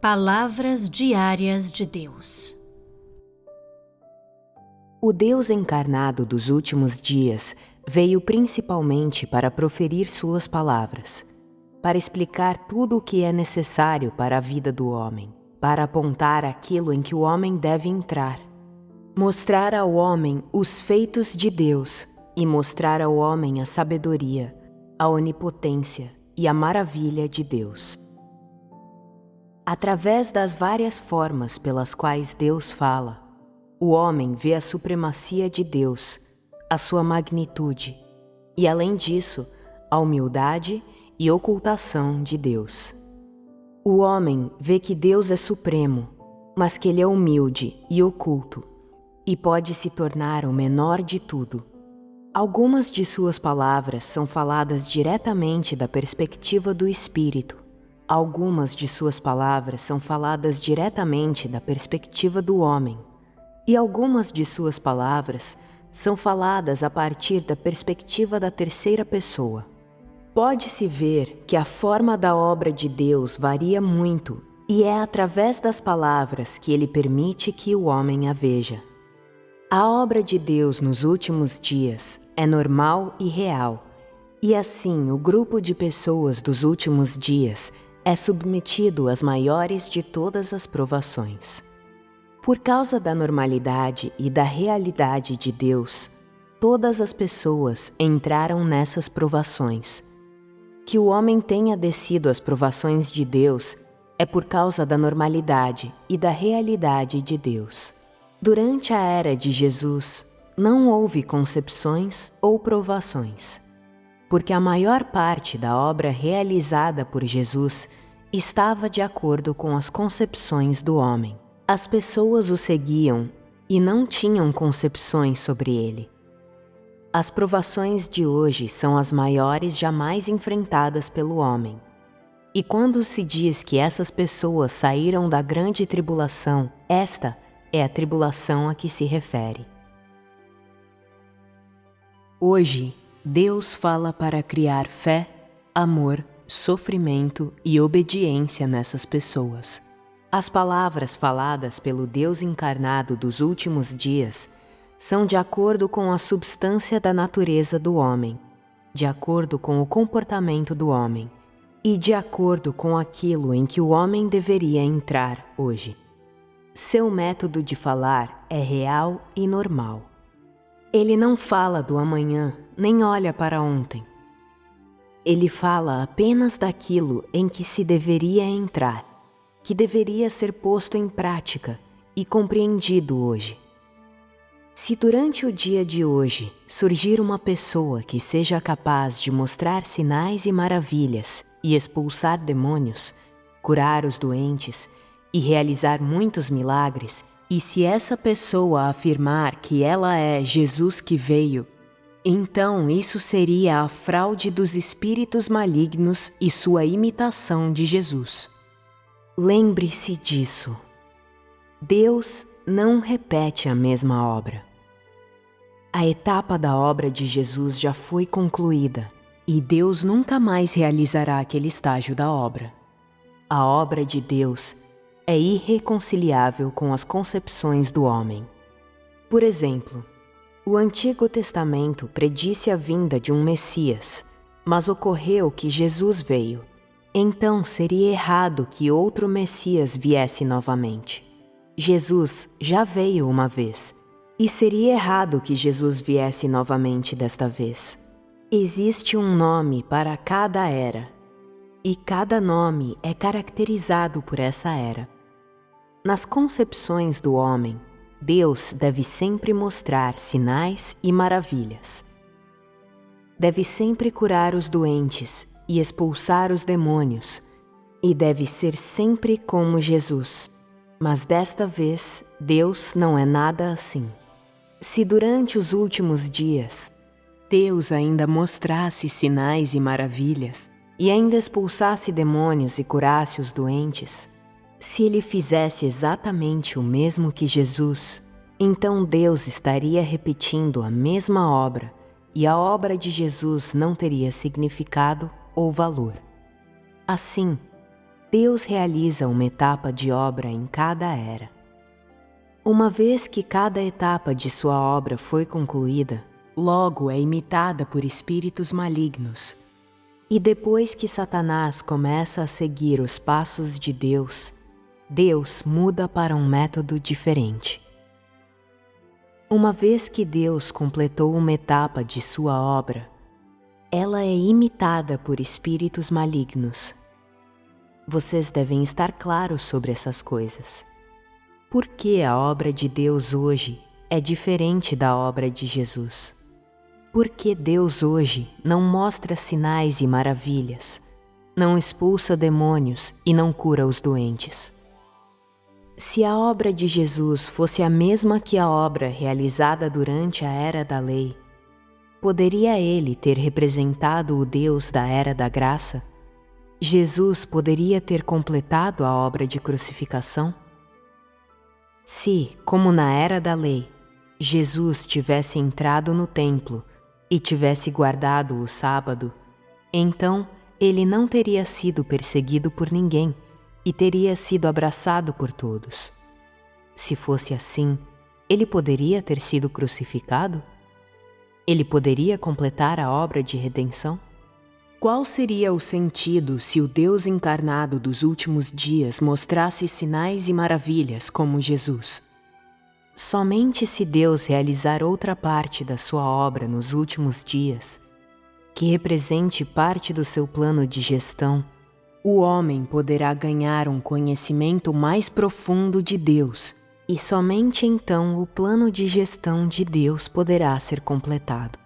Palavras diárias de Deus. O Deus encarnado dos últimos dias veio principalmente para proferir suas palavras, para explicar tudo o que é necessário para a vida do homem, para apontar aquilo em que o homem deve entrar, mostrar ao homem os feitos de Deus e mostrar ao homem a sabedoria, a onipotência e a maravilha de Deus. Através das várias formas pelas quais Deus fala, o homem vê a supremacia de Deus, a sua magnitude e, além disso, a humildade e ocultação de Deus. O homem vê que Deus é supremo, mas que Ele é humilde e oculto e pode se tornar o menor de tudo. Algumas de suas palavras são faladas diretamente da perspectiva do Espírito. Algumas de suas palavras são faladas diretamente da perspectiva do homem. E algumas de suas palavras são faladas a partir da perspectiva da terceira pessoa. Pode-se ver que a forma da obra de Deus varia muito e é através das palavras que Ele permite que o homem a veja. A obra de Deus nos últimos dias é normal e real, e assim o grupo de pessoas dos últimos dias é submetido às maiores de todas as provações. Por causa da normalidade e da realidade de Deus, todas as pessoas entraram nessas provações. Que o homem tenha descido às provações de Deus é por causa da normalidade e da realidade de Deus. Durante a era de Jesus, não houve concepções ou provações, porque a maior parte da obra realizada por Jesus estava de acordo com as concepções do homem. As pessoas o seguiam e não tinham concepções sobre ele. As provações de hoje são as maiores jamais enfrentadas pelo homem. E quando se diz que essas pessoas saíram da grande tribulação, esta é a tribulação a que se refere. Hoje, Deus fala para criar fé, amor, sofrimento e obediência nessas pessoas. As palavras faladas pelo Deus encarnado dos últimos dias são de acordo com a substância da natureza do homem, de acordo com o comportamento do homem e de acordo com aquilo em que o homem deveria entrar hoje. Seu método de falar é real e normal. Ele não fala do amanhã, nem olha para ontem. Ele fala apenas daquilo em que se deveria entrar, que deveria ser posto em prática e compreendido hoje. Se durante o dia de hoje surgir uma pessoa que seja capaz de mostrar sinais e maravilhas e expulsar demônios, curar os doentes e realizar muitos milagres, e se essa pessoa afirmar que ela é Jesus que veio, então isso seria a fraude dos espíritos malignos e sua imitação de Jesus. Lembre-se disso. Deus não repete a mesma obra. A etapa da obra de Jesus já foi concluída e Deus nunca mais realizará aquele estágio da obra. A obra de Deus é irreconciliável com as concepções do homem. Por exemplo, o Antigo Testamento predisse a vinda de um Messias, mas ocorreu que Jesus veio. Então seria errado que outro Messias viesse novamente. Jesus já veio uma vez, e seria errado que Jesus viesse novamente desta vez. Existe um nome para cada era, e cada nome é caracterizado por essa era. Nas concepções do homem, Deus deve sempre mostrar sinais e maravilhas. Deve sempre curar os doentes e expulsar os demônios, e deve ser sempre como Jesus. Mas desta vez, Deus não é nada assim. Se durante os últimos dias, Deus ainda mostrasse sinais e maravilhas, e ainda expulsasse demônios e curasse os doentes, se Ele fizesse exatamente o mesmo que Jesus, então Deus estaria repetindo a mesma obra, e a obra de Jesus não teria significado ou valor. Assim, Deus realiza uma etapa de obra em cada era. Uma vez que cada etapa de sua obra foi concluída, logo é imitada por espíritos malignos. E depois que Satanás começa a seguir os passos de Deus, Deus muda para um método diferente. Uma vez que Deus completou uma etapa de sua obra, ela é imitada por espíritos malignos. Vocês devem estar claros sobre essas coisas. Por que a obra de Deus hoje é diferente da obra de Jesus? Por que Deus hoje não mostra sinais e maravilhas, não expulsa demônios e não cura os doentes? Se a obra de Jesus fosse a mesma que a obra realizada durante a Era da Lei, poderia ele ter representado o Deus da Era da Graça? Jesus poderia ter completado a obra de crucificação? Se, como na Era da Lei, Jesus tivesse entrado no templo e tivesse guardado o sábado, então ele não teria sido perseguido por ninguém e teria sido abraçado por todos. Se fosse assim, ele poderia ter sido crucificado? Ele poderia completar a obra de redenção? Qual seria o sentido se o Deus encarnado dos últimos dias mostrasse sinais e maravilhas como Jesus? Somente se Deus realizar outra parte da sua obra nos últimos dias, que represente parte do seu plano de gestão, o homem poderá ganhar um conhecimento mais profundo de Deus, e somente então o plano de gestão de Deus poderá ser completado.